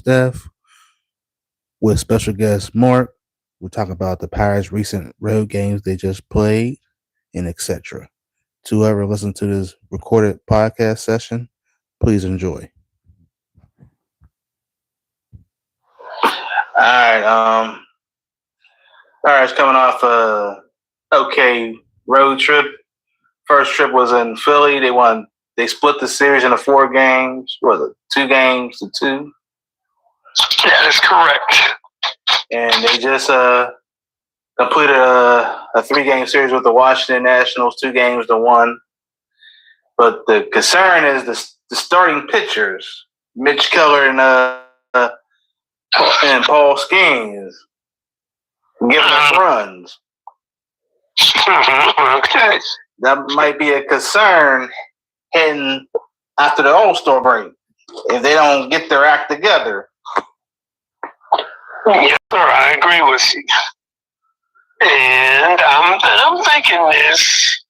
Steph with special guest Mark. We'll talk about the Pirates' recent road games they just played and etc. To whoever listen to this recorded podcast session, please enjoy. All right. Pirates coming off a okay road trip. First trip was in Philly. They won. They split the series into 4 games. What was it? 2 games to 2. That is correct. And they just completed a 3-game series with the Washington Nationals, 2 games to 1. But the concern is the starting pitchers, Mitch Keller and Paul Skeens, giving up runs. Okay. That might be a concern heading after the All-Star break if they don't get their act together. Yes, sir, I agree with you. And I'm thinking this.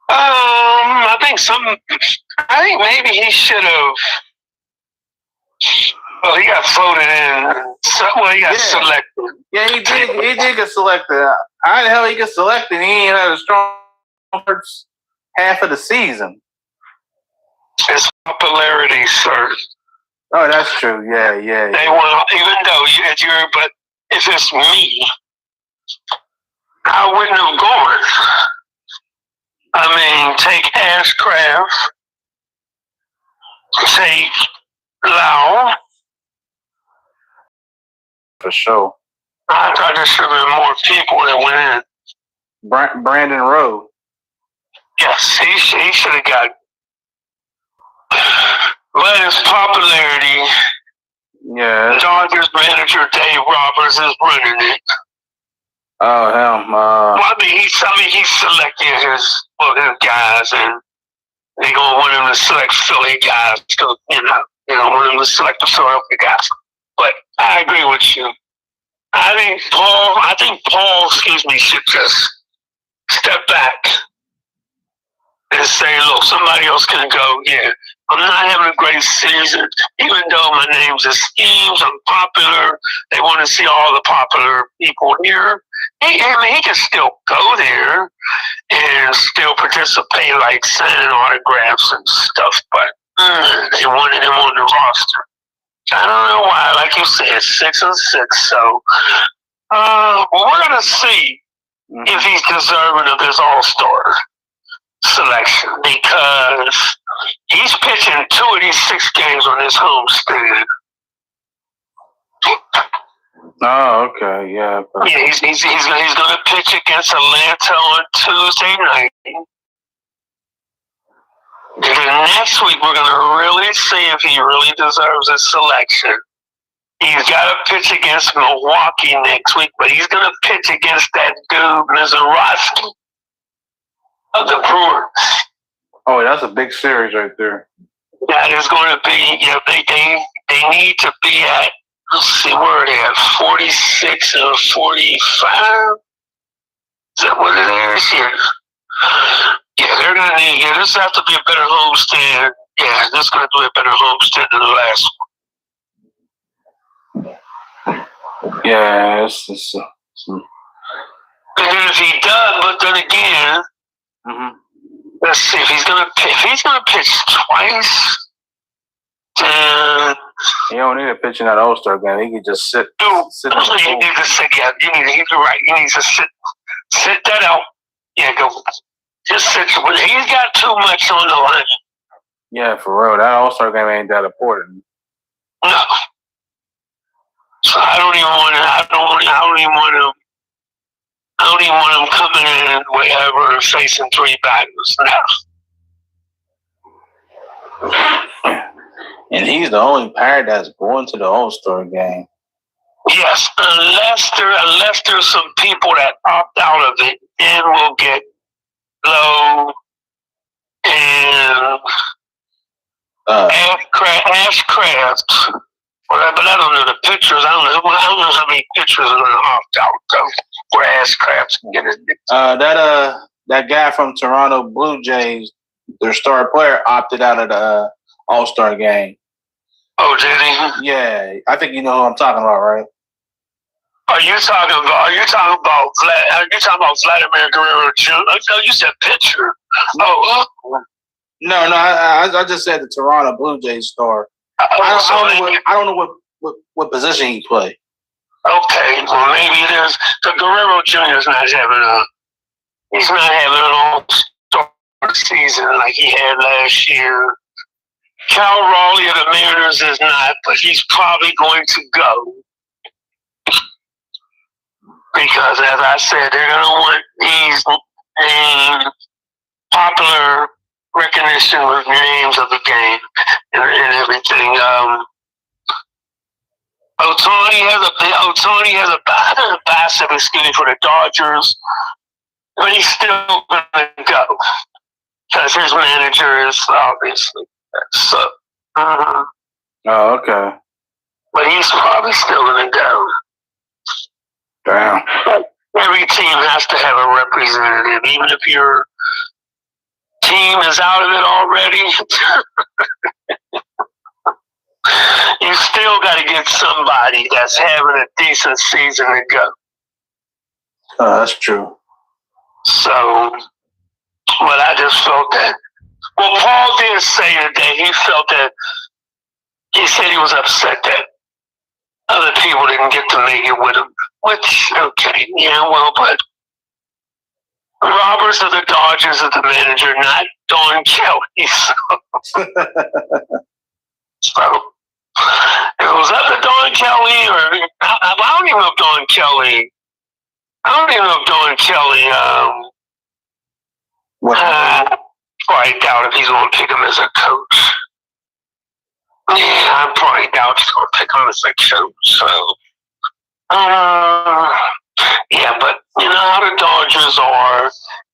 I think maybe he should have. Well, he got voted in. He got selected. Yeah, he did. He did get selected. How the hell he get selected? He ain't had a strong first half of the season. His popularity, sir. Oh, that's true. Yeah. They want, even though but if it's me, I wouldn't have gone. I mean, take Ashcraft, take Lau. For sure. I thought there should have been more people that went in. Brandon Rowe. Yes, he should have got. But his popularity. Yeah. Dodgers manager Dave Roberts is running it. Oh, him. He selected his guys, and they gonna want him to select Philly guys. So, want him to select the Philadelphia guys. But I agree with you. I think Paul, should just step back and say, look, somebody else can go. Yeah, I'm not having a great season, even though my name's a Schemes, I'm popular. They want to see all the popular people here. He can still go there and still participate, like signing autographs and stuff, but they wanted him on the roster. I don't know why, like you said, 6-6. So we're gonna see if he's deserving of this All-Star selection, because he's pitching 2 of these 6 games on his homestand. Oh, okay, yeah. Yeah, he's gonna pitch against Atlanta on Tuesday night. And then next week, we're going to really see if he really deserves a selection. He's got to pitch against Milwaukee next week, but he's going to pitch against that dude, Mizorowski, of the Brewers. Oh, that's a big series right there. That is going to be, they need to be at, let's see, where are they at, 46 and 45? Is that what it is here? Yeah, they're going to need, this has to be a better homestand. Yeah, this is going to be a better homestand than the last one. Yeah, and then if he does, but then again, let's see, if he's going to pitch twice, then he don't need to pitch in that All-Star game. He can just sit. He needs to sit. Yeah, you're right. He needs to sit that out. Yeah, go. Just sit. He's got too much on the line. Yeah, for real. That All-Star game ain't that important. No. So I don't even want him coming in wherever and facing 3 batters. No. And he's the only Pirate that's going to the All-Star game. Yes, unless there's some people that opt out of it, then we'll get Lowe and Ashcraft. But I don't know the pitchers. I don't know how many pitchers are going to opt out where Ashcraft can get it. That guy from Toronto Blue Jays, their star player, opted out of the All-Star game. Oh, did he? Yeah, I think you know who I'm talking about, right? Are you talking about Vladimir Guerrero Jr.? Oh, you said pitcher. Oh, No, I just said the Toronto Blue Jays star. I don't know what position he played. Okay, well maybe there's the Guerrero Jr. is not having an all-star season like he had last year. Cal Raleigh of the Mariners is not, but he's probably going to go. Because, as I said, they're going to want these popular recognition with names of the game and everything. Otani has a passive excuse for the Dodgers, but he's still going to go because his manager is obviously so. Oh, okay. But he's probably still going to go. Damn. Every team has to have a representative, even if your team is out of it already. You still got to get somebody that's having a decent season to go. Oh, that's true. So, but I just felt that. Well, Paul did say today he said he was upset that other people didn't get to make it with him. Which, okay, yeah, well, but Roberts of the Dodgers is the manager, not Don Kelly. So if it was up to Don Kelly, or I don't even know if Don Kelly. Probably doubt if he's going to pick him as a coach. Yeah, I probably doubt he's going to pick him as a coach. So, yeah, but you know how the Dodgers are.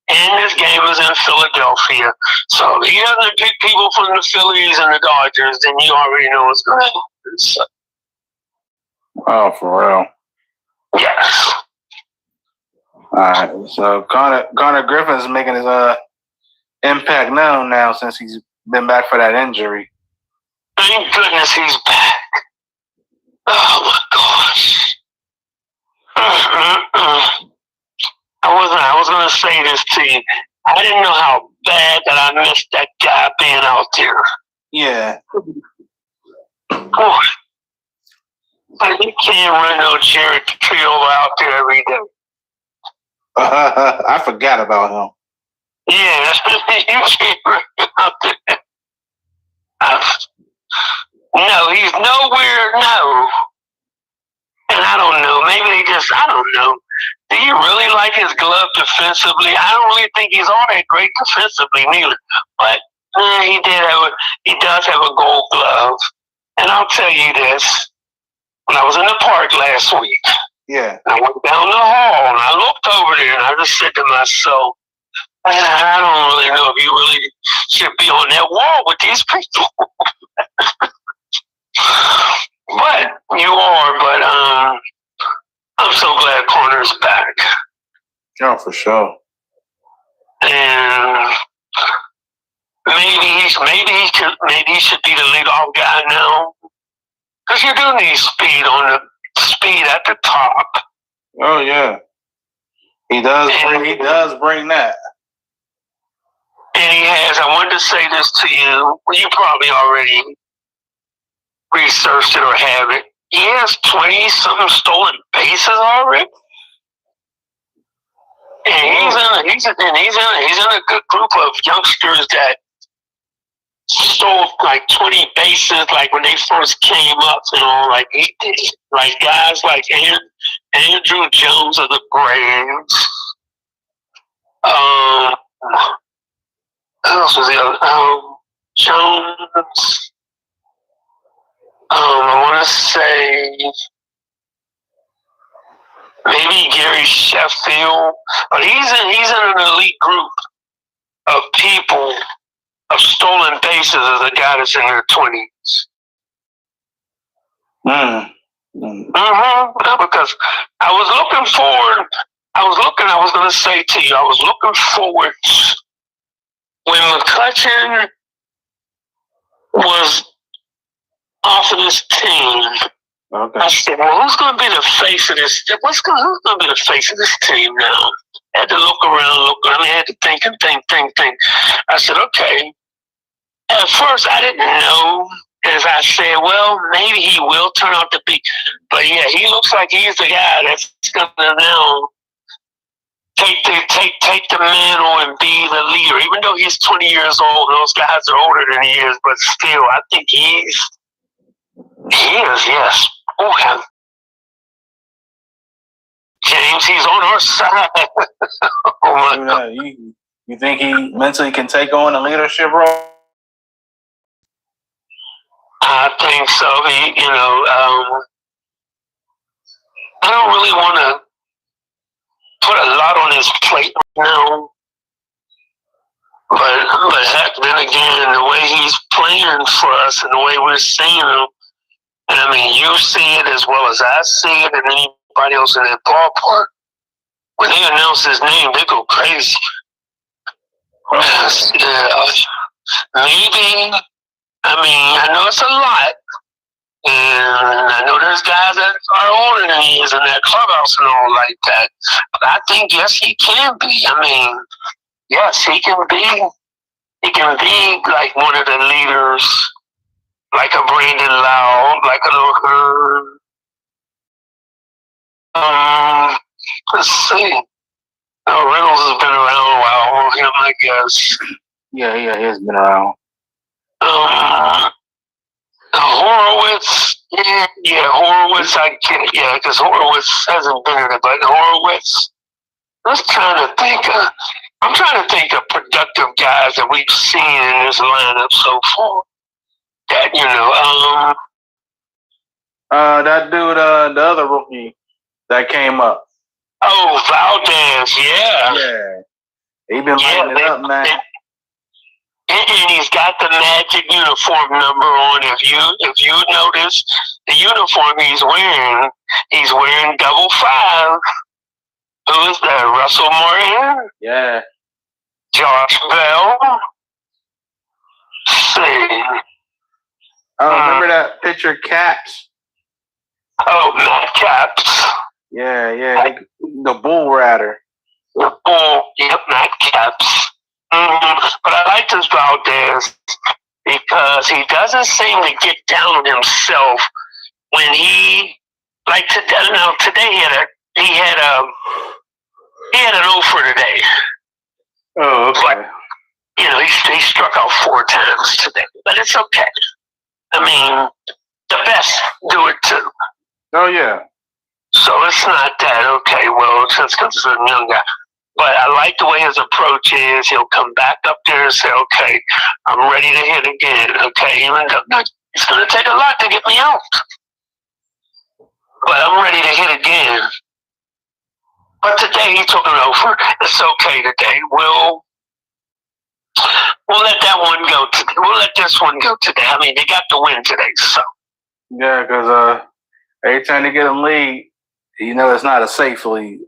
And this game is in Philadelphia. So if he doesn't pick people from the Phillies and the Dodgers, then you already know what's going to happen. So, oh, for real? Yes. All right. So Connor Griffin's making his impact known now since he's been back for that injury. Thank goodness he's back. Oh my gosh. I was gonna say this to you. I didn't know how bad that I missed that guy being out there. Yeah. Boy. Like you can't run no Jared Triolo out there every day. I forgot about him. Yeah, you can't run out there. No, he's nowhere. No. And I don't know. Maybe I don't know. Do you really like his glove defensively? I don't really think he's all that great defensively neither. But he does have a gold glove. And I'll tell you this. When I was in the park last week, yeah, I went down the hall and I looked over there and I just said to myself, I don't really know if you really should be on that wall with these people. But you are, I'm so glad Corner's back. Oh, for sure. And maybe he should be the leadoff guy now. Because you do need speed at the top. Oh yeah. He does bring that. And he has, I wanted to say this to you. You probably already researched it or have it. He has 20-something stolen bases already. And he's in a good group of youngsters that stole like 20 bases, like when they first came up, like he did. Like guys like Andrew Jones of the Braves. Who else was the other? Jones. I want to say maybe Gary Sheffield, but he's in an elite group of people of stolen bases as a guy that's in their 20s. Because I was going to say to you, I was looking forward when McCutchen was off of this team. Okay. I said, well, who's going to be the face of this? Who's going to be the face of this team now? I had to look around. I had to think. I said, okay. At first, I didn't know. As I said, well, maybe he will turn out to be. But yeah, he looks like he's the guy that's going to now take the mantle and be the leader. Even though he's 20 years old, those guys are older than he is. But still, I think he is. Yes. Oh, James, he's on our side. Oh my God. You think he mentally can take on a leadership role? I think so. I don't really want to put a lot on his plate now. But heck, then again, the way he's playing for us and the way we're seeing him, and I mean, you see it as well as I see it, and anybody else in that ballpark. When they announce his name, they go crazy. Maybe. I mean, I know it's a lot. And I know there's guys that are older than he is in that clubhouse and all like that. But I think, yes, he can be. I mean, yes, he can be. He can be like one of the leaders, like a Brandon Lau, like a Lil Herb. Let's see. Reynolds has been around a while. Him, I guess. Yeah, he has been around. Horowitz, Horowitz, I get it, because Horowitz hasn't been in it, but Horowitz, I'm trying to think of productive guys that we've seen in this lineup so far. That, that dude, the other rookie that came up. Oh, Valdez, yeah. Yeah. He been lighting it up, man. And he's got the magic uniform number on. If you notice the uniform he's wearing 55. Who is that? Russell Moran? Yeah. Josh Bell. See. Oh, remember that pitcher Caps? Oh, Matt Caps. Yeah. The Bull Rider. Yep, Matt Caps. But I like this Valdez because he doesn't seem to get down on himself when he, like today he had an 0 for today. Oh, okay. But, he struck out 4 times today, but it's okay. I mean, the best do it too. Oh yeah. So it's not that okay. Well, just because it's a young guy. But I like the way his approach is. He'll come back up there and say, okay, I'm ready to hit again. Okay, even though it's going to take a lot to get me out. But I'm ready to hit again. But today he took it over. It's okay today. We'll let that one go. We'll let this one go today. I mean, they got the win today, so. Yeah, because every time they get a lead, it's not a safe lead.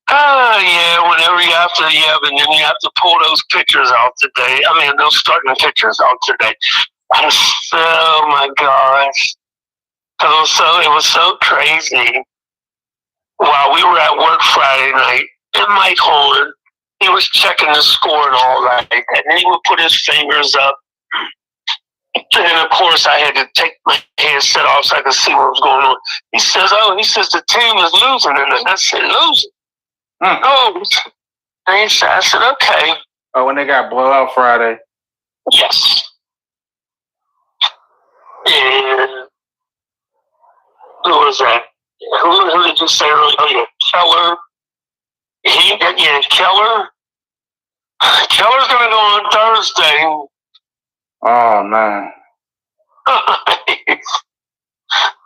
Whenever you have to, but then you have to pull those pictures out today. I mean, those starting pictures out today. Oh my gosh. It was so crazy. While we were at work Friday night, and Mike Horn, he was checking the score and all that, and then he would put his fingers up. And of course, I had to take my headset off so I could see what was going on. He says, the team is losing. And I said, losing? Oh. And I said, okay. Oh, when they got blown out Friday? Yes. And who was that? Who did you say earlier? Oh, yeah, Keller. Keller. Keller's going to go on Thursday. Oh, man.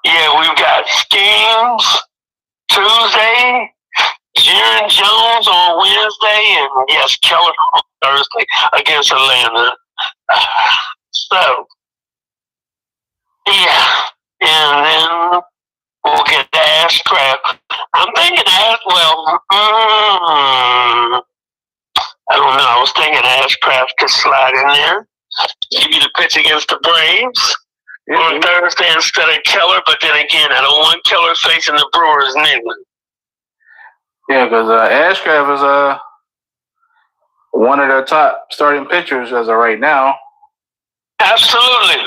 Yeah, we've got Schemes Tuesday, Jaron Jones on Wednesday, and yes, Keller on Thursday against Atlanta. So, yeah, and then we'll get Ashcraft. I'm thinking I don't know. I was thinking Ashcraft could slide in there. maybe to pitch against the Braves on Thursday instead of Keller. But then again, I don't want Keller facing the Brewers neither. Yeah, because Ashcraft is one of their top starting pitchers as of right now. Absolutely.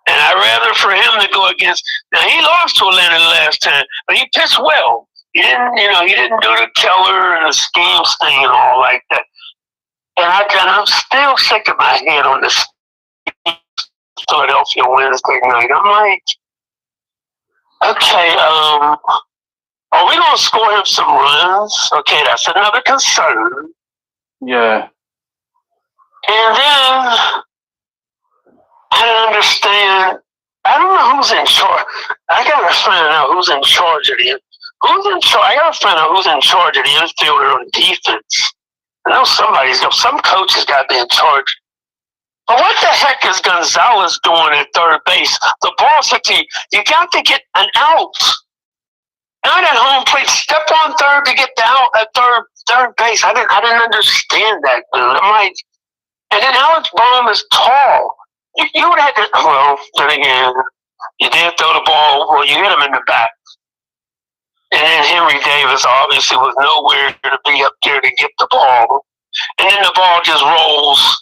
And I'd rather for him to go against. Now he lost to Atlanta last time, but he pitched well. He didn't do the Keller and the schemes thing and all like that. And I'm still shaking my head on this Philadelphia Wednesday night. I'm like, okay, are we gonna score him some runs? Okay, that's another concern. Yeah. And then I don't understand. I don't know who's in charge. I gotta find out who's in charge of the. Who's in charge? I gotta find out who's in charge of the infielder on defense. I know some coach has got to be in charge. But what the heck is Gonzalez doing at third base? The ball said you got to get an out. Not at home plate. Step on third to get the out at third base. I didn't understand that, dude. I'm like, and then Alex Bohm is tall. You would have to. Well, then again, you did throw the ball. Well, you hit him in the back. And then Henry Davis obviously was nowhere to be up there to get the ball. And then the ball just rolls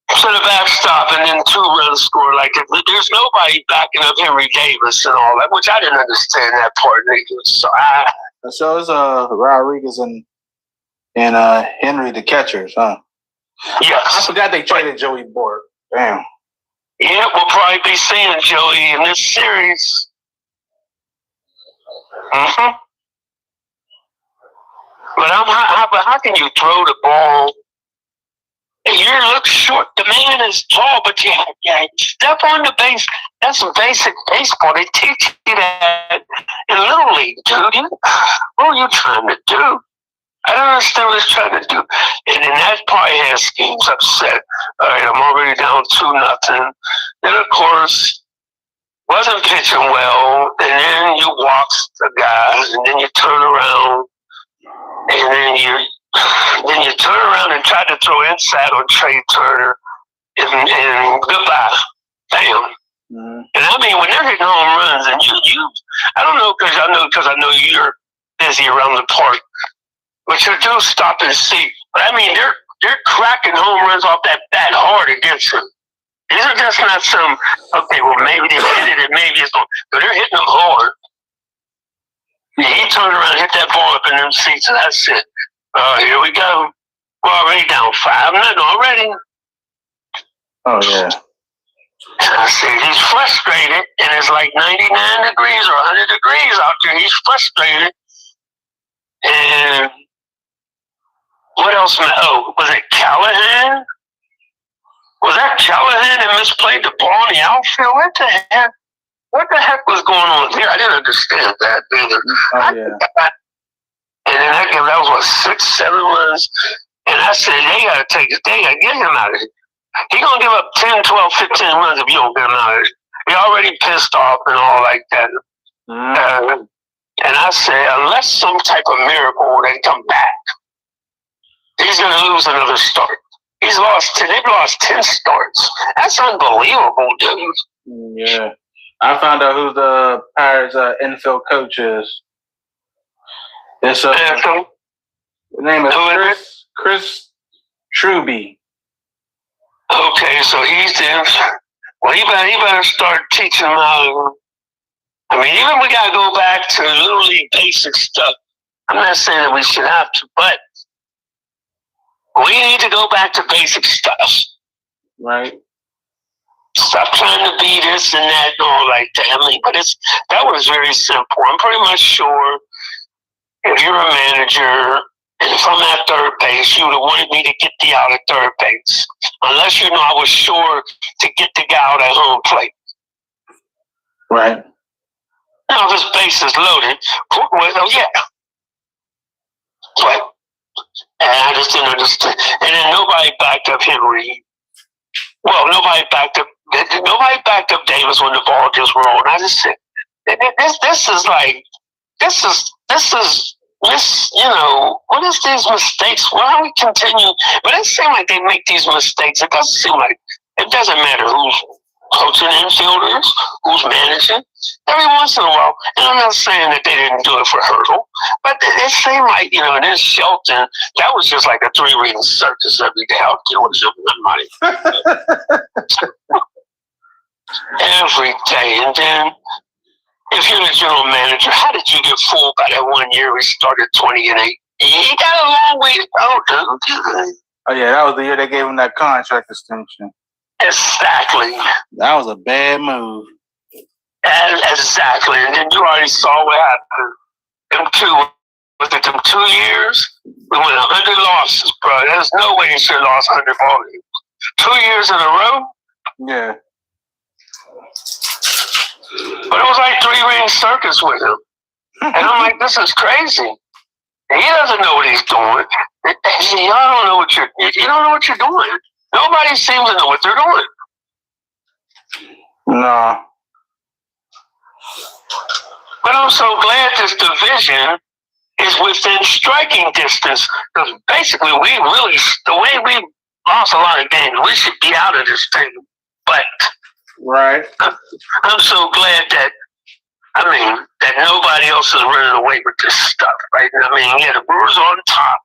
to the backstop, and then 2 runs scored. Like, there's nobody backing up Henry Davis and all that, which I didn't understand that part. So it's Rodriguez and Henry the catchers, huh? Yes. I forgot they traded Joey Borg. Damn. Yeah, we'll probably be seeing Joey in this series. Mm-hmm. But how can you throw the ball? You look short. The man is tall, but you step on the base. That's some basic baseball. They teach you that in Little League, dude. What are you trying to do? I don't understand what he's trying to do. And then that probably has schemes upset. All right, I'm already down 2-0. Then, of course, wasn't pitching well. And then you walk the guys, and then you turn around, and then you turn around and try to throw inside on Trey Turner, and goodbye. Bam. Mm-hmm. And I mean, when they're hitting home runs, and you I don't know, because I know you're busy around the park, but you do stop and see. But I mean, they're cracking home runs off that bat hard against them. These are just not some, okay, well, maybe they hit it and maybe it's going, but they're hitting them hard. He turned around and hit that ball up in them seats, and that's it. Here we go. We're already down 5-0 already. Oh, yeah. I see, he's frustrated, and it's like 99 degrees or 100 degrees out there. He's frustrated. And what else? Oh, was it Callahan? Was that Callahan that misplayed the ball in the outfield? What the heck? What the heck was going on here? I didn't understand that either. Oh, yeah. And then that was what, 6-7 runs. And I said, they gotta get him out of here. He gonna give up 10, 12, 15 runs if you don't get him out of here. He already pissed off and all like that. Mm-hmm. And I said, unless some type of miracle they come back, he's gonna lose another start. They've lost 10 starts. That's unbelievable, dude. Yeah. I found out who the Pirates infield coach is. It's the name is Chris Truby. Okay, so he's in. Well, he better start teaching them how. I mean, even we gotta go back to Little League basic stuff. I'm not saying that we should have to, but we need to go back to basic stuff. Right. Stop trying to be this and that and all like that. I mean, but that was very simple. I'm pretty much sure if you're a manager and from that third base, you would have wanted me to get the out at third base. Unless I was sure to get the guy out at home plate. Right. Now this base is loaded. Well, yeah. But and I just didn't understand. And then nobody backed up Henry. Well, nobody backed up Davis when the ball just rolled. I just said, this is what is these mistakes? Why do we continue? But it seems like they make these mistakes. It doesn't seem like it doesn't matter who's coaching infielders, who's managing. Every once in a while, and I'm not saying that they didn't do it for Hurdle, but it seemed like, and then Shelton, that was just like a 3-ring circus every day out there with your money. Every day. And then, if you're the general manager, how did you get fooled by that 1 year we started 20-8? You got a long way to go, dude. Oh, yeah, that was the year they gave him that contract extension. Exactly. That was a bad move. Exactly. And then you already saw what happened. Them 2 years, we went 100 losses, bro. There's no way you should have lost 100 ball games. 2 years in a row? Yeah. But it was like 3-ring circus with him. And I'm like, this is crazy. He doesn't know what he's doing. You don't know what you're doing. Nobody seems to know what they're doing. No. But I'm so glad this division is within striking distance. Because basically, the way we lost a lot of games, we should be out of this thing. But right. I'm so glad that nobody else is running away with this stuff, right? The Brewers on top.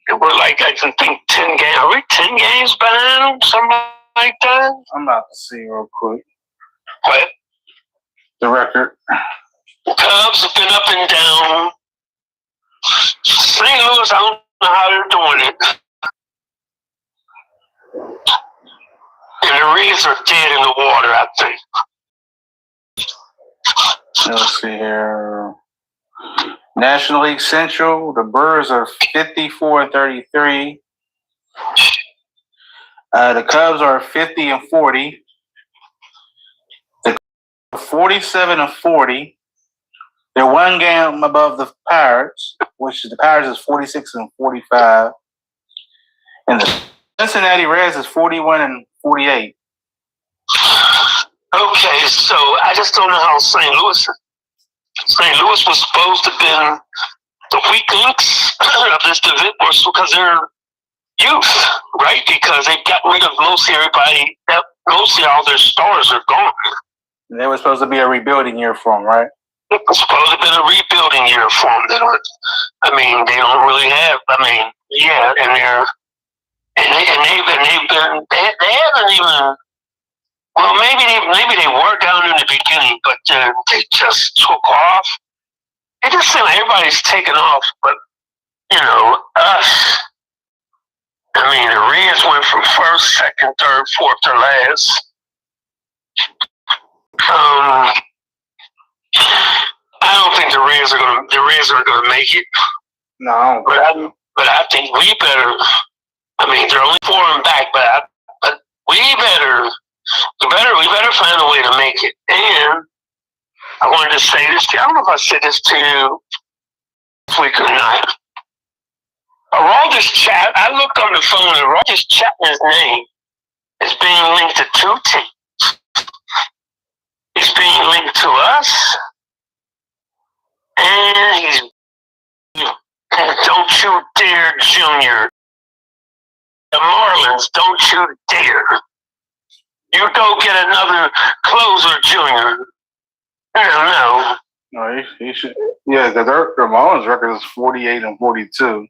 And we're like, I can think 10 games. Are we 10 games behind them? Something like that? I'm about to see real quick. What? The record. Cubs have been up and down. St. Louis, I don't know how they're doing it. And the Reds are dead in the water, I think. Let's see here. National League Central, the Brewers are 54-33. The Cubs are 50-40. The Cubs are 47-40. They're 1 game above the Pirates, which the Pirates is 46-45. And the Cincinnati Reds is 41-48. Okay, so I just don't know how St. Louis was supposed to be the weak links of this division because they're youth, right? Because they've gotten rid of mostly everybody. Mostly all their stars are gone. They were supposed to be a rebuilding year for them, right? It was supposed to be a rebuilding year for them. They don't really have. Yeah, they haven't even. Well, maybe they were down in the beginning, but they just took off. It just seems like everybody's taken off, but us. The Reds went from first, second, third, fourth to last. I don't think the Reds are gonna make it. No, but I think we better. They're only 4 and back, but we better find a way to make it. And I wanted to say this to you. I don't know if I said this to you this week or not. Aroldis Chat. I looked on the phone. Aroldis Chapman's name is being linked to 2 teams. He's being linked to us, and he's Don't You Dare Junior. The Marlins, don't you dare. You go get another closer, Junior. I don't know. No, he should. Yeah, the Marlins record is 48-42.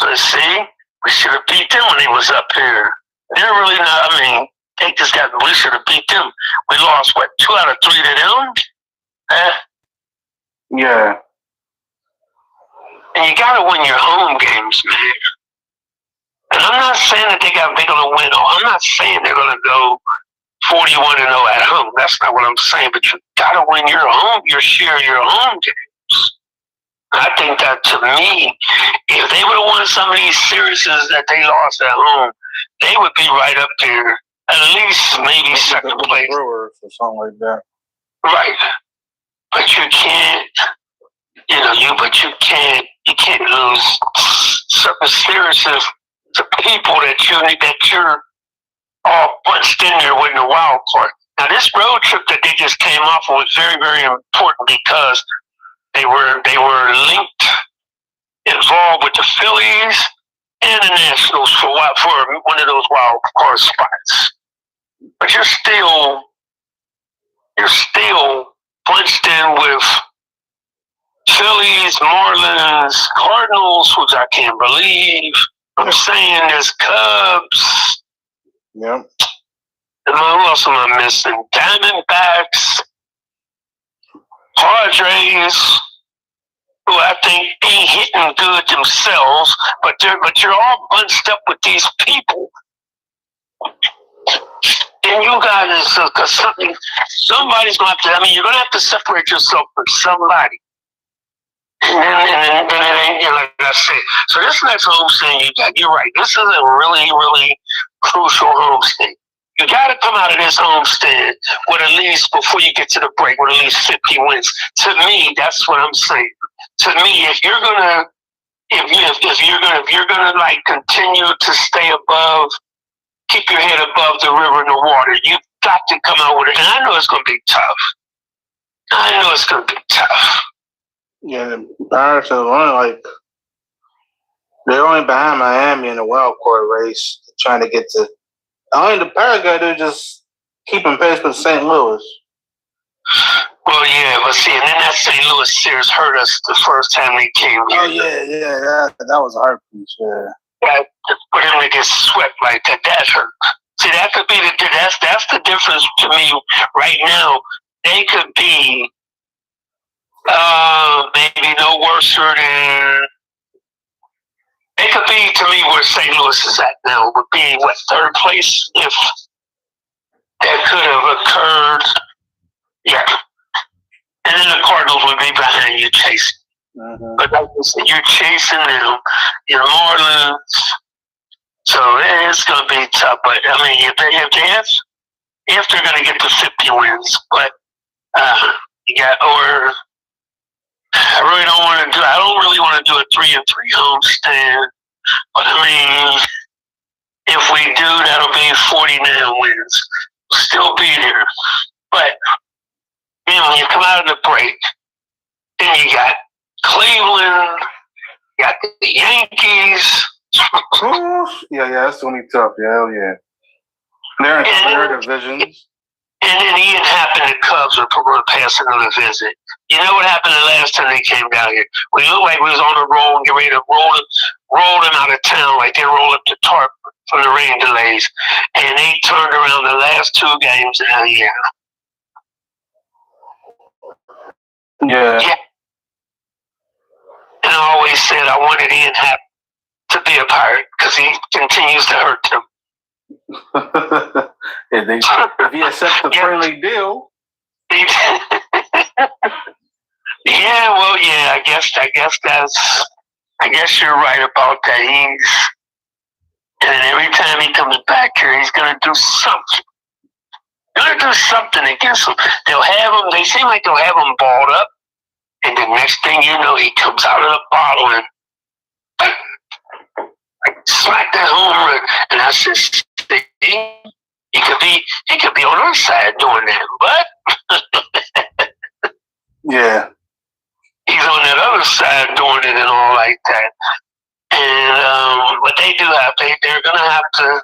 Let's see. We should have beat them when he was up here. They're really not. They just we should have beat them. We lost, 2 out of 3 to them? Yeah. And you got to win your home games, man. And I'm not saying that they're going to win. I'm not saying they're going to go 41-0 at home. That's not what I'm saying. But you got to win your share of your home games. I think that, to me, if they would have won some of these series that they lost at home, they would be right up there, at least maybe second place. Brewers or something like that. Right. But you can't, you can't lose certain series to people that you're all bunched in there with the wild card. Now, this road trip that they just came off was very, very important because They were linked, involved with the Phillies and the Nationals for one of those wild card spots. But you're still bunched in with Phillies, Marlins, Cardinals, which I can't believe. I'm saying there's Cubs. Yep. And who else am I missing? Diamondbacks, Padres, who I think ain't hitting good themselves, but you're all bunched up with these people. And you guys, because somebody's going to have to, I mean, you're going to have to separate yourself from somebody. And like I said, so this next homestand, you're right. This is a really, really crucial homestand. You got to come out of this homestand with at least, before you get to the break, with at least 50 wins. To me, that's what I'm saying. To me, if you're gonna like continue to stay above, keep your head above the river and the water, you've got to come out with it. And I know it's gonna be tough. Yeah, the Pirates are they're only behind Miami in the wild card race, trying to get to. Only the Pirates got to do just keeping pace with St. Louis. Well, yeah, but see, and then that St. Louis series hurt us the first time they came here. Oh yeah, that was a hard piece. Yeah, for them to get swept like that, that hurt. See, that could be that's the difference to me right now. They could be maybe no worse than. It could be, to me, where St. Louis is at now. Would be, what, third place? If that could have occurred. Yeah. And then the Cardinals would be behind you chasing. mm-hmm. But like I said, you're chasing them. Your Marlins. So it's going to be tough. But, I mean, if they're going to get to 50 wins. But I don't really want to do a 3-3 homestand. But I mean, if we do, that'll be 49 wins. We'll still be there. But, you come out of the break, then you got Cleveland, you got the Yankees. yeah, that's going to be tough. Yeah, hell yeah. They're in their divisions. And then Ian happened, the Cubs are going to pass another visit. You know what happened the last time they came down here? We looked like we was on a roll and get ready to roll them out of town, like they roll up the tarp from the rain delays. And they turned around the last two games in a year. Yeah. And I always said I wanted Ian Happ to be a Pirate because he continues to hurt them. if he accepts the friendly deal. Yeah, well, yeah. I guess you're right about that. And every time he comes back here, he's gonna do something. Against them. They'll have him. They seem like they'll have him balled up, and the next thing you know, he comes out of the bottle and smack that home run. And I said, he could be on our side doing that, but yeah, he's on that other side doing it and all like that. And but they do have they're gonna have to.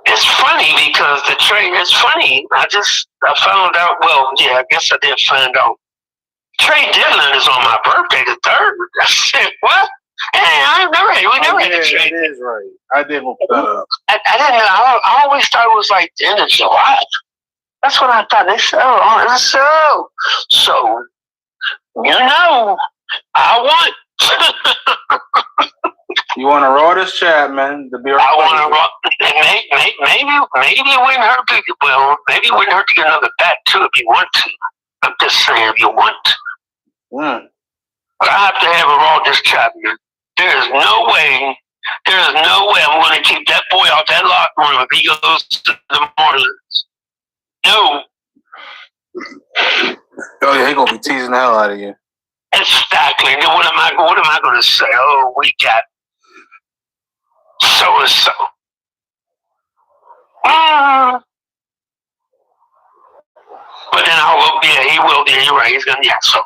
It's funny because the trade is funny. I found out. Well, yeah, I guess I did find out. Trade deadline is on my birthday, the 3rd. I said, what? Hey, we never had a trade. It is right. I did look that up. I didn't know. I always thought it was like the end of July. That's what I thought. They said, so, I want. You want to roll this chat, man? To be I want to roll. Maybe it wouldn't hurt to get another bat too if you want to. I'm just saying if you want to. But I have to have a raw this chat, man. There is no way I'm going to keep that boy out that locker room if he goes to the Marlins. No. Oh yeah, he gonna be teasing the hell out of you. Exactly. Then what am I going to say? Oh, we got so and so. But then he will. Yeah, you're right. He's gonna. Yeah. So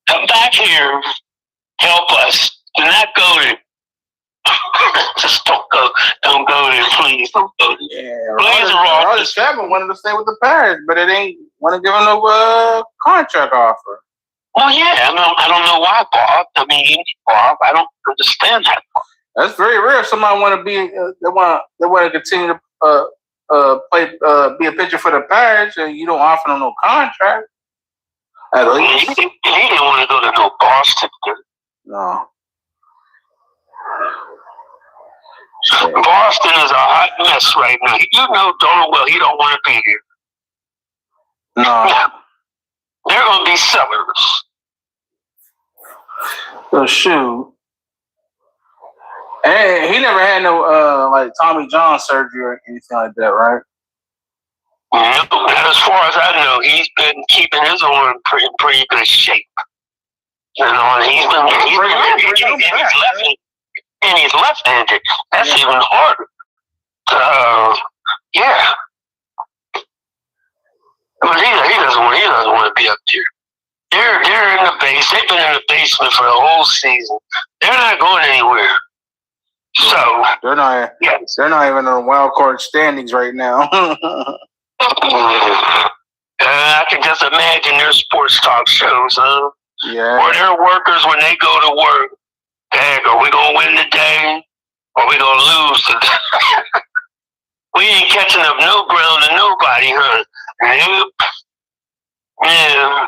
Come back here. Help us. Do not go there. Just don't go. Don't go there, please. Don't go there. Yeah, Roger Chapman wanted to stay with the Pirates, but it ain't want to give him no contract offer. Well, yeah, I don't know why, Bob. I mean, Bob, I don't understand that. That's very rare. Somebody want to be, they want to continue to play, be a pitcher for the Pirates, and you don't offer them no contract. At least he didn't want to go to no Boston. No. Boston is a hot mess right now. You know darn well he don't want to be here. No. They're going to be sellers. So shoot. And he never had no like Tommy John surgery or anything like that, right? No, and as far as I know, he's been keeping his arm in pretty good shape. You know, and he's left-handed. That's even harder. Yeah. But he doesn't want to be up there. They're in the base. They've been in the basement for the whole season. They're not going anywhere. So they're not even in the wild card standings right now. I can just imagine their sports talk shows, huh? Yeah. Or their workers when they go to work. Heck, are we gonna win today? Or are we gonna lose today? We ain't catching up no ground to nobody, huh? Nope. Yeah.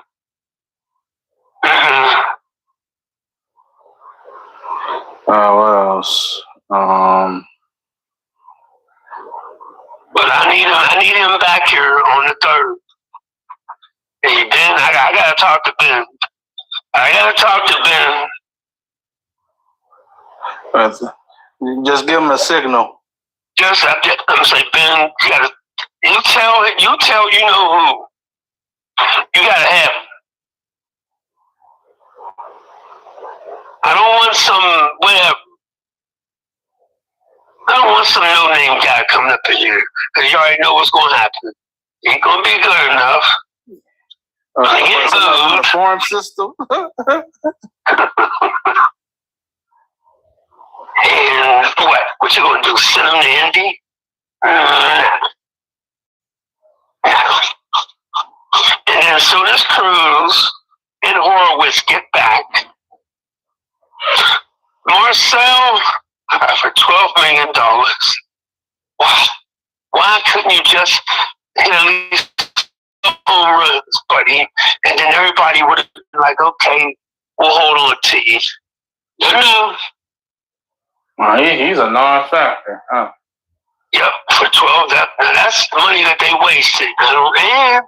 What else? But I need him back here on the third. Hey, Ben, I gotta talk to Ben. Just give him a signal. I'm say, Ben, you tell you know who. You gotta have him. I don't want some whatever. I don't want some no-name guy coming up in here because you already know what's going to happen. He ain't going to be good enough. The farm system. And what you going to do? Send him to Indy? And as soon as Cruz and Horowitz get back, Marcel, for $12 million. Why couldn't you just hit at least home runs, buddy? And then everybody would have been like, okay, we'll hold on to you. No. He's a non-factor, huh? Yep, for 12. That's money that they wasted. And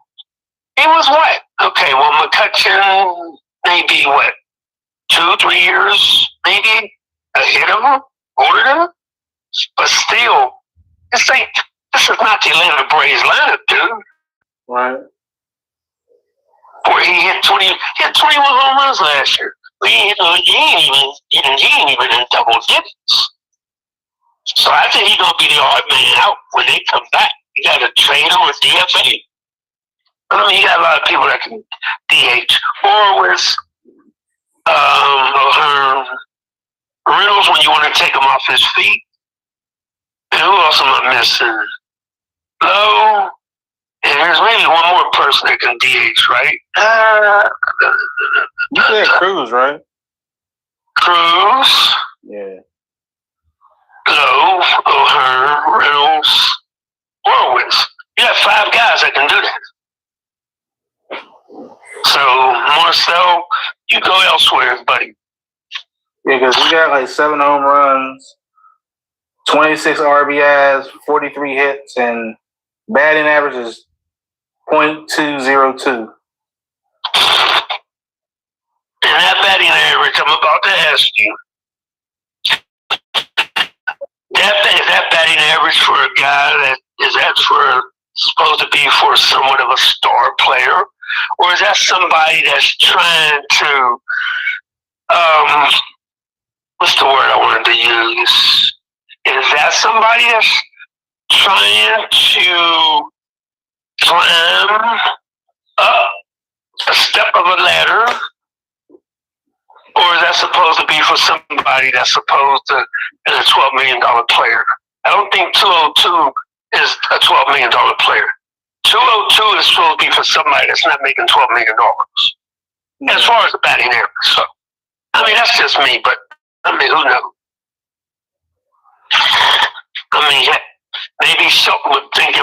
it was what? Okay, well, McCutcheon maybe what? 2-3 years, maybe ahead of him, older than him. But still, this is not the Atlanta Braves lineup, dude. Right. Where he hit 21 home runs last year. He ain't even in double digits. So I think he's gonna be the odd man out when they come back. You gotta trade him with DFA. I mean, you got a lot of people that can DH. Horowitz, Reynolds when you want to take him off his feet. And who else am I missing? Lowe. And there's maybe one more person that can DH, right? You said Cruz, right? Cruz. Yeah. Lowe, O'Hearn, Reynolds, Horowitz. You have 5 guys that can do that. So, Marcel, you go elsewhere, buddy. Yeah, because he got like 7 home runs, 26 RBIs, 43 hits, and batting average is .202. And that batting average, I'm about to ask you, that batting average for a guy supposed to be for somewhat of a star player, or is that somebody that's trying to what's the word I wanted to use? Is that somebody that's trying to climb up a step of a ladder that's supposed to be for somebody that's supposed to be a $12 million player. I don't think 202 is a $12 million player. 202 is supposed to be for somebody that's not making $12 million. As far as the batting average. So, I mean, that's just me, but I mean, who knows? I mean, maybe Shelton would think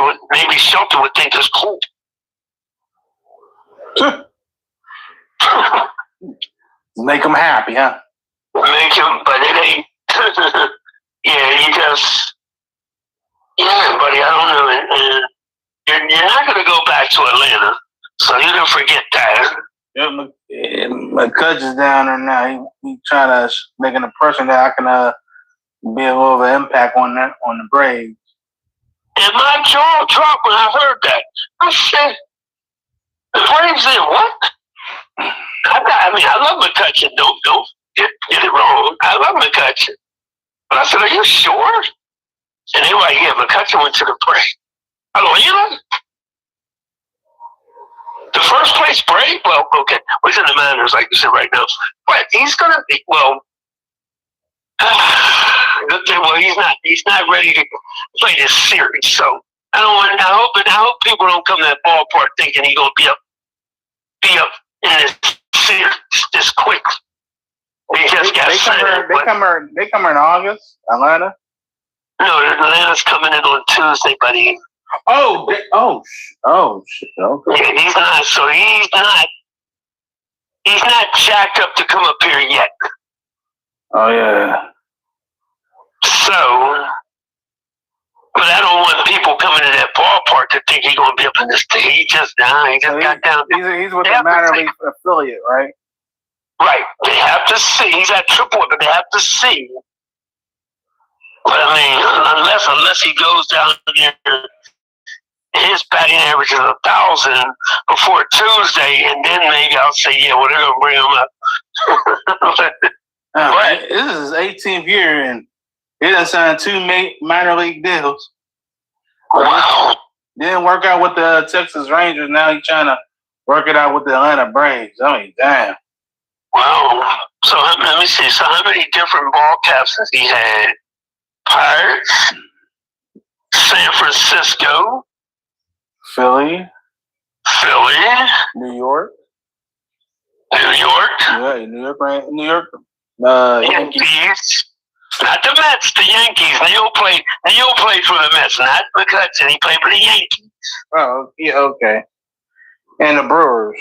it's cool. Make them happy, huh? Make him, but it ain't. Yeah, buddy, I don't know. You're not going to go back to Atlanta, so you can forget that. McCutch is down there now. He trying to make an impression that I can be a little of an impact on the Braves. And my jaw dropped when I heard that. I said, the Braves did what? I mean, I love McCutcheon. Don't get it wrong. I love McCutcheon. But I said, are you sure? And they were like, yeah, McCutcheon went to the Braves. Atlanta? The first place Brave? Well, okay. He's in the minors, like you said right now. But he's going to be, well, he's not ready to play this series. So I hope people don't come to that ballpark thinking he's going to be up in this series this quick. They just got signed. They come here in August, Atlanta? No, Atlanta's coming in on Tuesday, buddy. Okay. Yeah, he's not jacked up to come up here yet. Oh yeah. So, but I don't want people coming to that ballpark to think he's gonna be up in this thing. He just got down. He's with the minor league affiliate, right? Right. They have to see. He's at AAA, but they have to see. But I mean, unless he goes down there, his batting average is 1,000 before Tuesday, and then maybe I'll say, yeah, well, they're gonna bring him up. Right. This is his 18th year, and he done signed 2 minor league deals. Wow. Didn't work out with the Texas Rangers. Now he's trying to work it out with the Atlanta Braves. I mean, damn. Wow. So let me see. So how many different ball caps has he had? Pirates, San Francisco, Philly, New York. Yeah, New York. Yankees. Not the Mets, the Yankees. Neil played for the Mets, not McCutcheon. He played for the Yankees. Oh, yeah, okay. And the Brewers.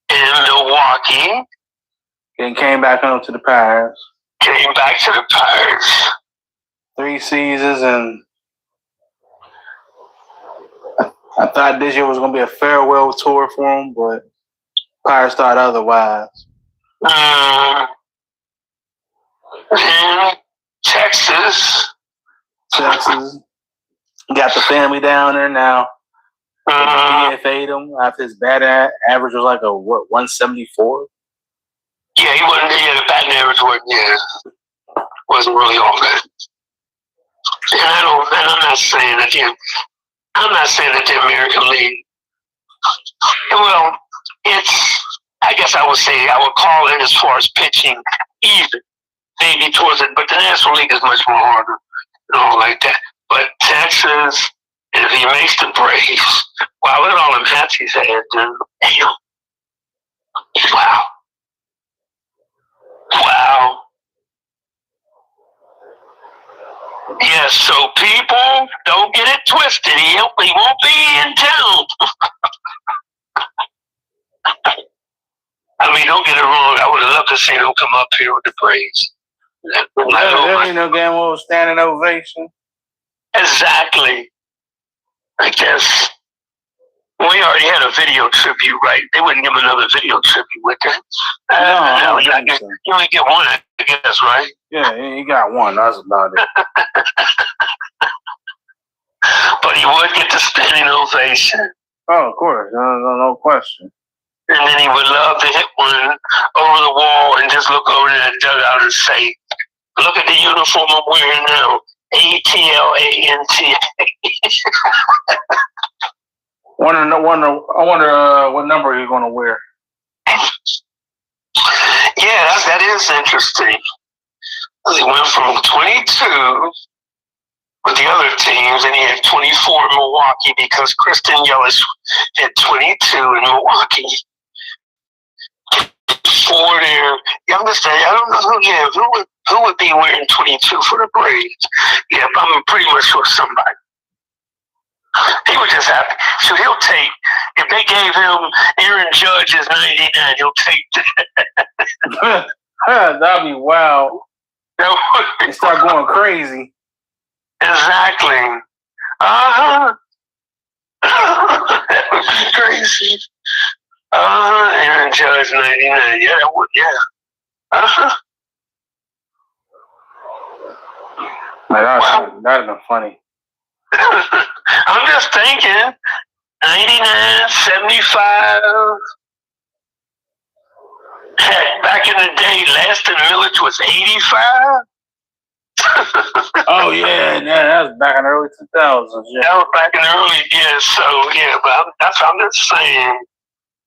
And Milwaukee. And came back home to the Pirates. 3 seasons, and I thought this year was going to be a farewell tour for him, but Pirates thought otherwise. And Texas. Got the family down there now. DFA'd him after his batting average was like 174. Yeah, he wasn't. Yeah, the batting average wasn't really all that. And I'm not saying that the American League. Well, I guess I would call it, as far as pitching, even maybe towards it. But the National League is much more harder and all like that. But Texas, and if he makes the Braves, wow, look at all them hats he's had, dude. Damn. Wow. Yes, so people, don't get it twisted. He won't be in town. I mean, don't get it wrong. I would have loved to see him come up here with the Braves. There ain't no damn old standing ovation. Exactly. I guess we already had a video tribute, right? They wouldn't give him another video tribute with it. No, you only get one, I guess, right? Yeah, he got one. That's about it. But he would get the standing ovation. Oh, of course. No question. And then he would love to hit one over the wall and just look over that dugout and say, look at the uniform I'm wearing now. ATLANT. I wonder what number you're going to wear. Yeah, that is interesting. He went from 22 with the other teams, and he had 24 in Milwaukee because Kristen Yelich had 22 in Milwaukee. For their youngest, I don't know who would be wearing 22 for the Braves. Yeah, but I'm pretty much sure somebody. He was just happy. So he'll take, if they gave him Aaron Judge's 99, he'll take that. That'd be wild. They start going crazy. Exactly. That would be crazy. Aaron Judge 99. Yeah, that would, yeah. That'd have been funny. I'm just thinking, 99, 75. Heck, back in the day, Laston Village was 85. Oh yeah, that was back in the early 2000s. Yeah. That was back in the early years. So yeah, but I'm just saying,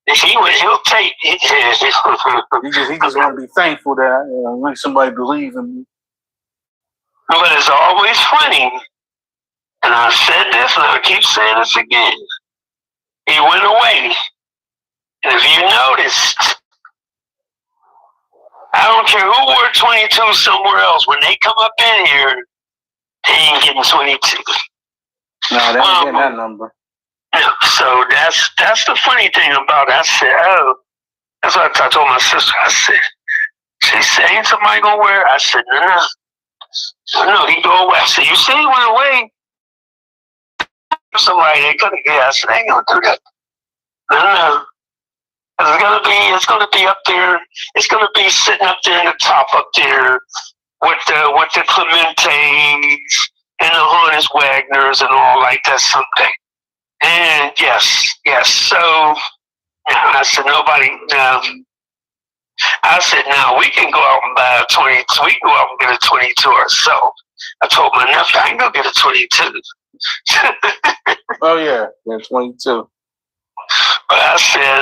he'll take it. He just want to be thankful that make somebody believe in me. But it's always funny, and I said this, and I'll keep saying this again. He went away, and if you noticed, I don't care who wore 22 somewhere else. When they come up in here, they ain't getting 22. No, they ain't getting that number. Yeah, so that's the funny thing about it. I said, that's what I told my sister. I said, she said, ain't somebody gonna wear it? I said, no, he go away. I said, you see, he went away. Somebody they couldn't get. I said, they ain't gonna do that. No. It's gonna be up there. It's gonna be sitting up there in the top up there with the Clementes and the Honus Wagners and all like that someday. And yes. So I said nobody. I said now we can go out and buy a 22. We can go out and get a 22 ourselves. I told my nephew I can go get a 22. Oh yeah, 22. But I said,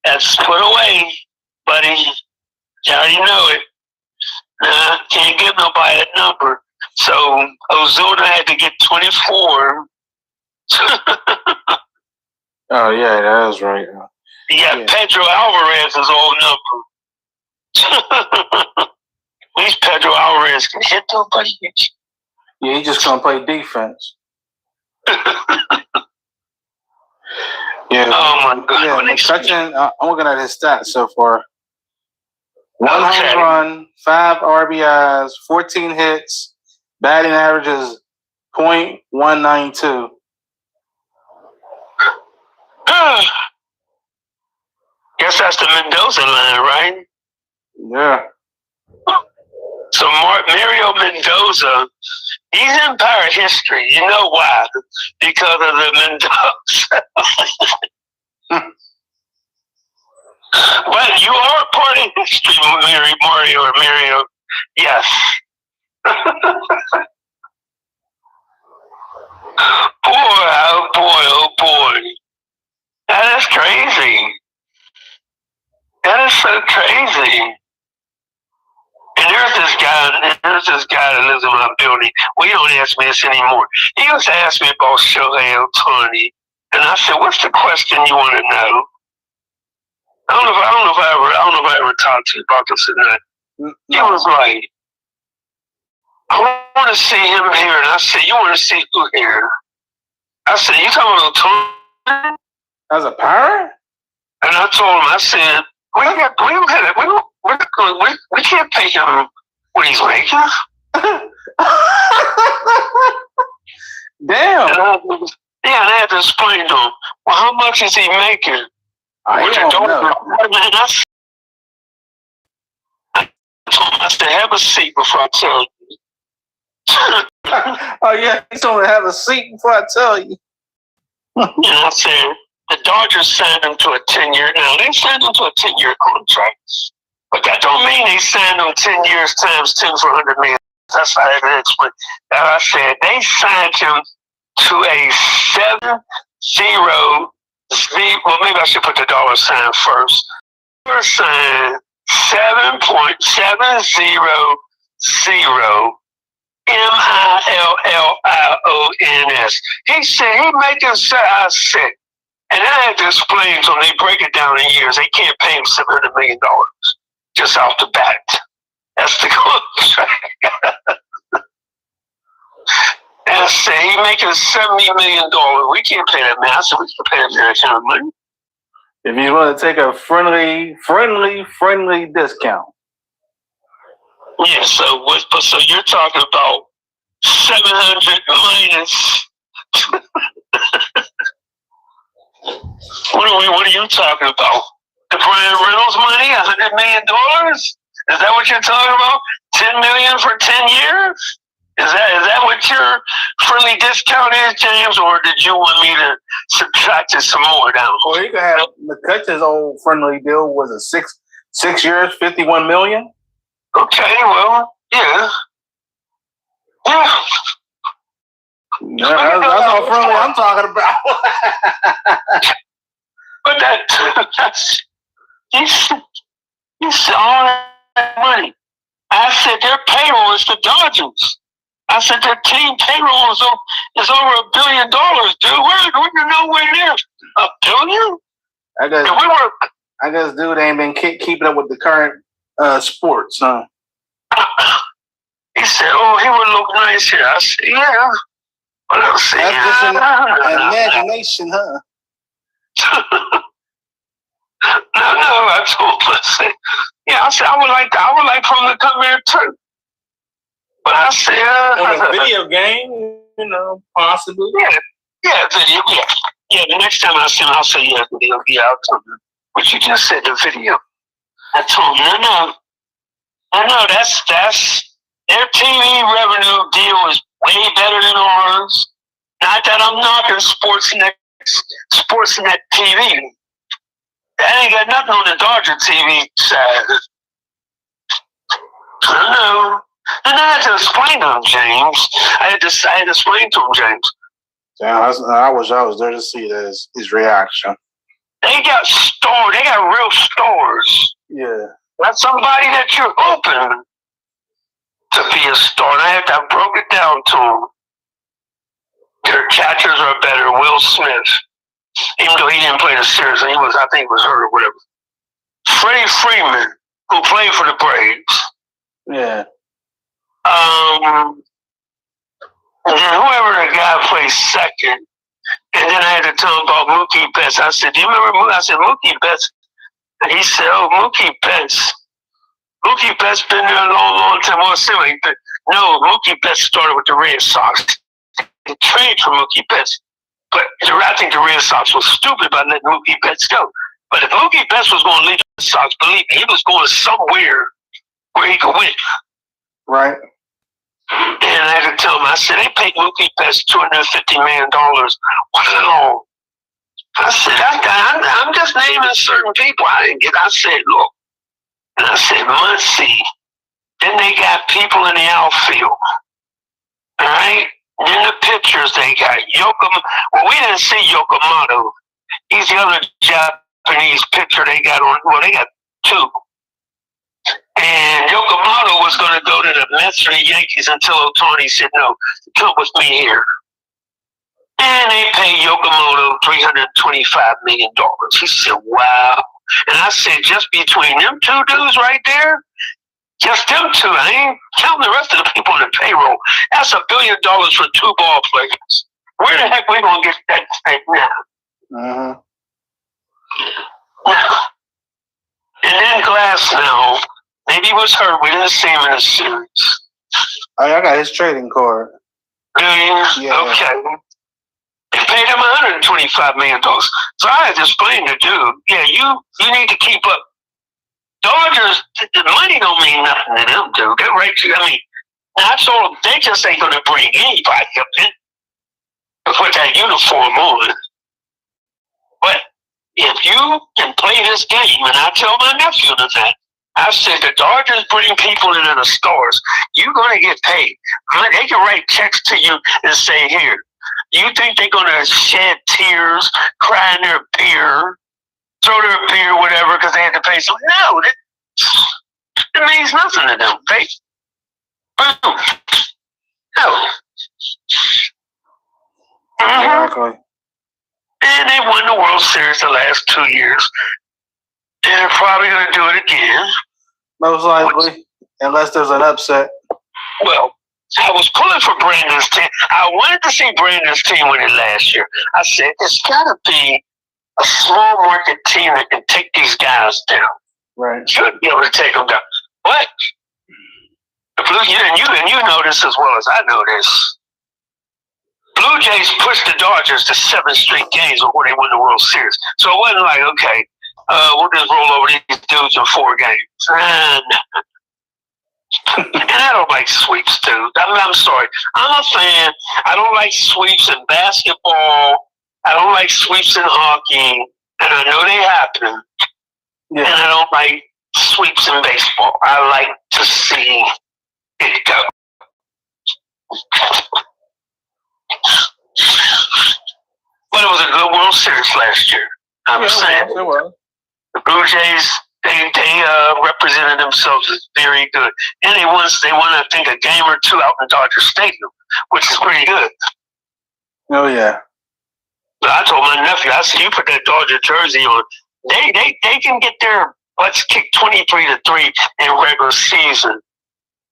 that's put away, buddy. You already know it. Can't give nobody that number. So Ozuna had to get 24. Oh yeah, that is right. Yeah, Pedro Alvarez's old number. At least Pedro Alvarez can hit nobody. Yeah, he just gonna play defense. Yeah. Oh my goodness. McCutchen, I'm looking at his stats so far. 1 home run, 5 RBIs, 14 hits, batting average is .192. Guess that's the Mendoza line, right? Yeah. So Mario Mendoza, he's in Pirate history. You know why? Because of the Mendoza. But you are part of history, Mario. Yes. Oh boy. That is crazy. That is so crazy. And there's this guy that lives in my building. Well, he don't ask me this anymore. He used to ask me about Shohei Ohtani. And I said, what's the question you want to know? I don't know if I ever talked to you about this or not. He was like, I want to see him here. And I said, you want to see who here? I said, you talking about Ohtani? As a Pirate? And I told him, I said, we can't pay him what he's making. Damn. And I had to explain to him, well, how much is he making? I don't know. I said, have a seat before I tell you. Oh, yeah, he's going to have a seat before I tell you. And I said, the Dodgers signed him to a 10-year. Now, they signed him to a 10-year contract. But that don't mean they signed him 10 years times 10 for $100 million. That's how I had to explain. And I said, they signed him to a 7-0 Well, maybe I should put the dollar sign first. Dollar sign 7.700 MILLIONS. He said he made this. I said, and I had to explain to him. They break it down in years. They can't pay him $700 million just off the bat. That's the contract. And I said he making $70 million. We can't pay that man. I said we can pay that kind of money. If you want to take a friendly discount. Yeah, so you're talking about 700 minus. What are you talking about? The Brian Reynolds money, $100 million? Is that what you're talking about? $10 million for 10 years? Is that what your friendly discount is, James, or did you want me to subtract it some more down? Well, you can have McCutcheon's old friendly deal was a six years, $51 million. Okay, well, yeah. That's how friendly I'm talking about. But that's you said all that money. I said their payroll is the Dodgers. I said their team payroll is over $1 billion, dude. We're nowhere near $1 billion. I guess dude ain't been keeping up with the current sports, huh? He said, "Oh, he would look nice here." I said, "Yeah." But I'm saying, that's just an imagination, huh? No, I told him, I said, "Yeah." I said, "I would like for him to come here too." But I said, on a video game, possibly. Yeah, video. Yeah. The next time I see him, I'll say, "Yeah, video. Yeah, I'll tell him what you just said. The video." I told him, I know that's their TV revenue deal is way better than ours. Not that I'm knocking Sportsnet TV. That ain't got nothing on the Dodger TV side. I know. And I had to explain to him, James. I had to explain to him, James. Yeah, I wish I was there to see his reaction. They got real stores. Yeah. Not somebody that you're open to be a star. And I broke it down to him. Their catchers are better. Will Smith, even though he didn't play the series, I think he was hurt or whatever. Freddie Freeman, who played for the Braves. Yeah. And then whoever the guy plays second. And then I had to tell him about Mookie Betts. I said, "Do you remember Mookie?" I said, "Mookie Betts." And he said, "Oh, Mookie Betts. Mookie Betts been there a long time." Well, no, Mookie Betts started with the Red Sox. They traded for Mookie Betts. But I think the Red Sox was stupid by letting Mookie Betts go. But if Mookie Betts was going to leave the Sox, believe me, he was going somewhere where he could win. Right. And I had to tell him, I said, they paid Mookie Betts $250 million. Wow. I said, I'm just naming certain people. I said, look. And I said, Muncie. Then they got people in the outfield. All right? Then the pitchers they got. Well, we didn't see Yokomoto. He's the other Japanese pitcher they got on. Well, they got two. And Yokomoto was going to go to the Mets or the Yankees until Ohtani said, "No, come with me here." And they paid Yokomoto $325 million. He said, "Wow." And I said, just between them two dudes right there, just them two, I ain't counting the rest of the people in the payroll. That's $1 billion for two ball players. Where the heck we going to get that right now? And then Glass now, maybe he was hurt. We didn't see him in the series. Oh, I got his trading card. Do you? Yeah. Okay. They paid him $125 million. So I had to explain to dude, yeah, you need to keep up. Dodgers, the money don't mean nothing to them, dude. They're right to, that's all. They just ain't going to bring anybody up in to put that uniform on. But if you can play this game, and I tell my nephew that, I said the Dodgers bring people into the stores, you're going to get paid. They can write checks to you and say, here, You think they're gonna shed tears, cry in their beer, throw their beer, whatever, because they had to pay some? No, it means nothing to them. Boom. No. Exactly. And they won the World Series the last 2 years. They're probably going to do it again. Most likely, unless there's an upset. Well, I was pulling for Brandon's team. I wanted to see Brandon's team win it last year. I said, it's got to be a small market team that can take these guys down. Right. Should be able to take them down. But the Blue, and you know this as well as I know this. Blue Jays pushed the Dodgers to 7 straight games before they won the World Series. So it wasn't like, okay, we'll just roll over these dudes in 4 games. And I don't like sweeps, dude. I'm sorry. I'm a fan. I don't like sweeps in basketball. I don't like sweeps in hockey. And I know they happen. Yeah. And I don't like sweeps in baseball. I like to see it go. But it was a good World Series last year. I'm saying. It was. The Blue Jays, they represented themselves as very good. And they won, I think, a game or 2 out in Dodger Stadium, which is pretty good. Oh, yeah. But I told my nephew, I said, you put that Dodger jersey on, they can get their butts kicked 23-3 in regular season.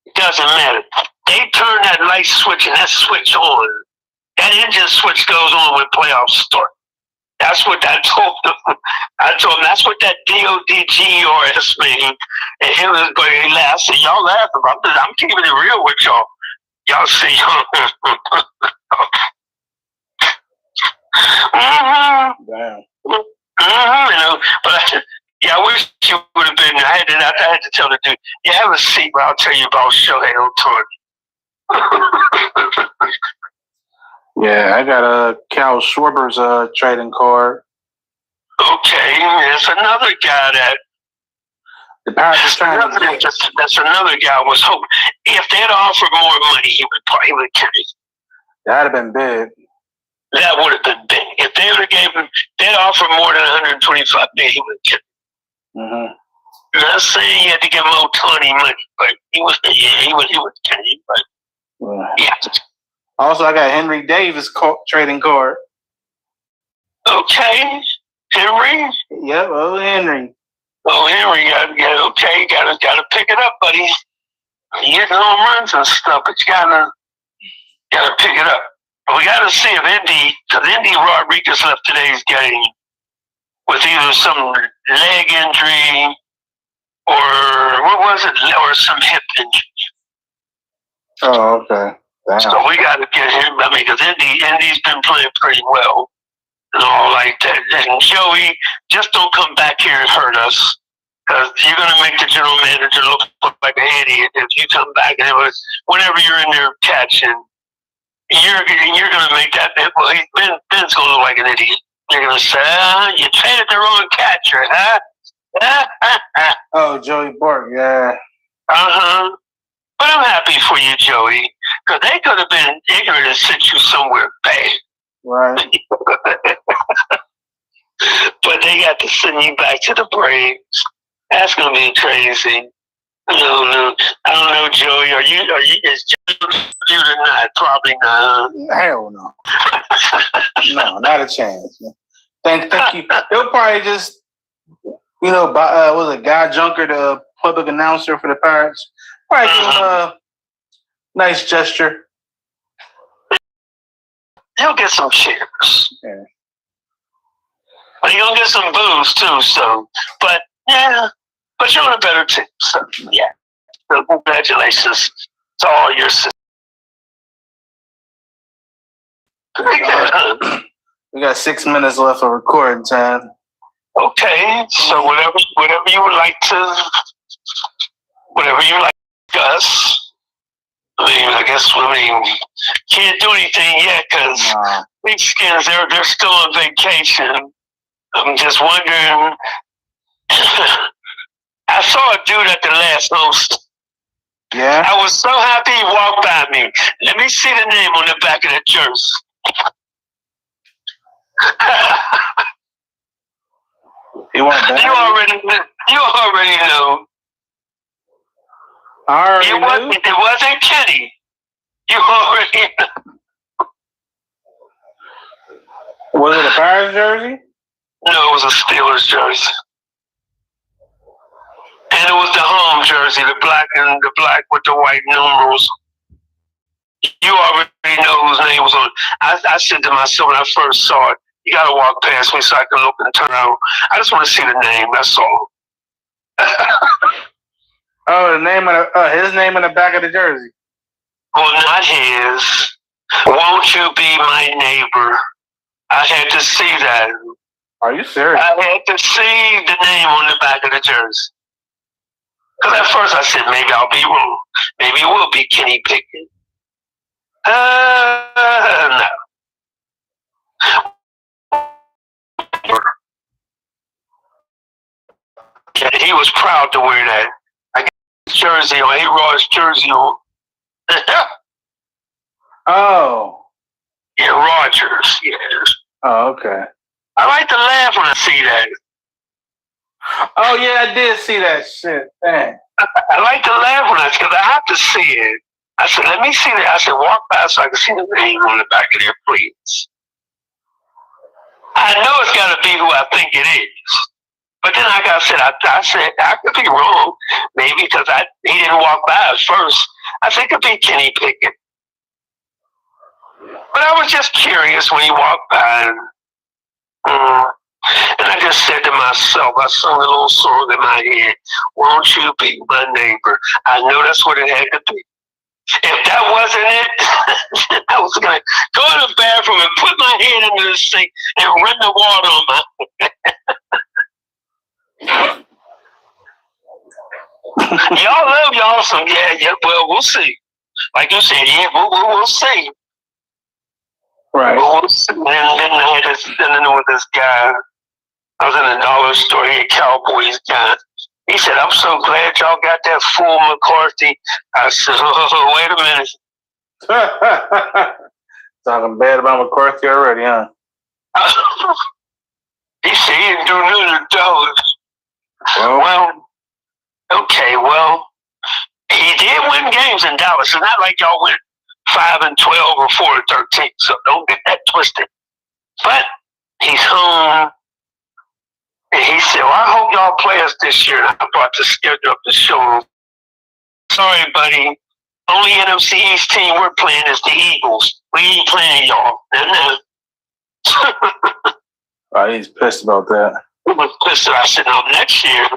It doesn't matter. They turn that light switch and that switch on. That engine switch goes on when playoffs start. That's what I told him. I told him that's what that DODGERS means. And he was going to laugh. So y'all laugh about this. I'm keeping it real with y'all. Y'all see. Damn. You know, but I wish you would have been. I had to tell the dude, you have a seat where I'll tell you about Shohei Ohtani. Yeah, I got a Cal Schwarber's trading card. Okay, there's another guy that the Pirates are trying to get. That's another guy I was hoping. If they'd offered more money, he would carry. That'd have been big. That would have been big. If they would have gave him, they'd offer more than $125 million, he would carry. Mm-hmm. I'm not saying he had to give him Ohtani money, but he would carry. But yeah. Also, I got Henry Davis trading card. Okay, Henry. Yep, Henry. Henry, okay, gotta pick it up, buddy. You get home runs and stuff, but you gotta pick it up. We gotta see if Indy Rodriguez left today's game with either some leg injury or what was it, or some hip injury. Oh, okay. Damn. So we got to get him. I mean, because Indy's been playing pretty well and all like that. And Joey, just don't come back here and hurt us, because you're going to make the general manager look like an idiot if you come back and whenever you're in there catching, you're going to make that. Well, Ben's going to look like an idiot. You're going to say, you traded the wrong catcher, huh? Oh, Joey Bart, yeah. But I'm happy for you, Joey, because they could have been ignorant and sent you somewhere bad. Right. But they got to send you back to the Braves. That's gonna be crazy. No, I don't know, Joey. Is Joey you or not? Probably not. Hell no. No, not a chance. Thank you. They'll probably just, was a Guy Junker, the public announcer for the Pirates. Probably give him a nice gesture. He'll get some cheers. Yeah. But he'll get some boos too. So, but yeah, but you're on a better team. So yeah, so congratulations to all your sisters. We got 6 minutes left of recording time. Okay, so whatever you would like to discuss. I guess can't do anything yet because these skins they're still on vacation. I'm just wondering. I saw a dude at the last host. Yeah. I was so happy he walked by me. Let me see the name on the back of the jersey. You want that? You already know. It wasn't Kenny. You already know. Was it a Pirates jersey? No, it was a Steelers jersey. And it was the home jersey, the black with the white numerals. You already know whose name was on it. I said to myself when I first saw it, you gotta walk past me so I can look and turn around. I just want to see the name, that's all. Oh, the name of his name in the back of the jersey. Well, not his. Won't you be my neighbor? I had to see that. Are you serious? I had to see the name on the back of the jersey. Because at first I said, maybe I'll be wrong. Maybe it will be Kenny Pickett. No. And he was proud to wear that. I got his jersey on, A-Rod's jersey on. Oh. Yeah, Rogers, yes. Oh, okay. I like to laugh when I see that. Oh, yeah, I did see that shit. Dang. I like to laugh when because I have to see it. I said, let me see that. I said, walk by so I can see the name on the back of there, please. I know it's got to be who I think it is. But then, like I said, I could be wrong. Maybe because he didn't walk by at first. I think it could be Kenny Pickett. But I was just curious when he walked by. And I just said to myself, I sung a little song in my head, won't you be my neighbor? I know that's what it had to be. If that wasn't it, I was going to go in the bathroom and put my head into the sink and run the water on my Y'all love y'all some, yeah, well, we'll see. Like you said, yeah, we'll see. Right. We'll see. Then I had with this guy. I was in a dollar store, he a Cowboys guy. He said, I'm so glad y'all got that full McCarthy. I said, oh, wait a minute. Talking bad about McCarthy already, huh? He said he didn't do nothing to dollars. Well, okay, he did win games in Dallas. It's not like y'all went 5-12 or 4-13, so don't get that twisted. But he's home. And he said, well, I hope y'all play us this year. And I brought the schedule up to show him. Sorry, buddy. Only NFC East team we're playing is the Eagles. We ain't playing y'all. Oh, he's pissed about that. He was pissed. I said, no, next year,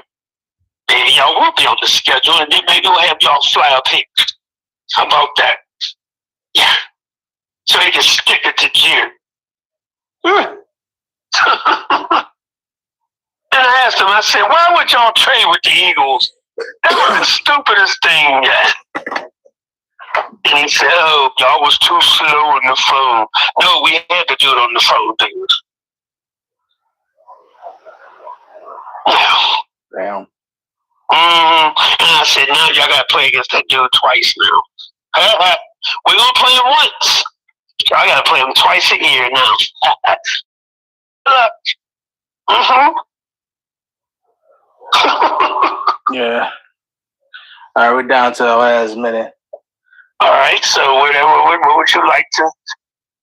maybe y'all will be on the schedule, and then maybe we'll have y'all fly up here. How about that? Yeah. So he can stick it to June. And I asked him, I said, why would y'all trade with the Eagles? That was the stupidest thing yet. And he said, oh, y'all was too slow on the phone. No, we had to do it on the phone, dude. Damn. And I said, now y'all got to play against that dude twice now. We're going to play him once. Y'all got to play him twice a year now. Look. Yeah. All right, we're down to the last minute. All right, so what would you like to?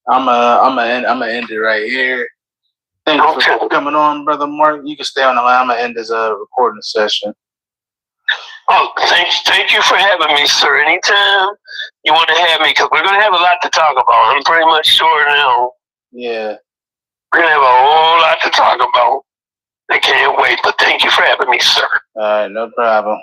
I'm gonna end it right here. Thanks for coming on, brother Mark. You can stay on the line. I'm gonna end this recording session. Oh, thank you for having me, sir. Anytime you want to have me, because we're gonna have a lot to talk about. I'm pretty much sure now. Yeah. We're gonna have a whole lot to talk about. I can't wait, but thank you for having me, sir. All right, no problem.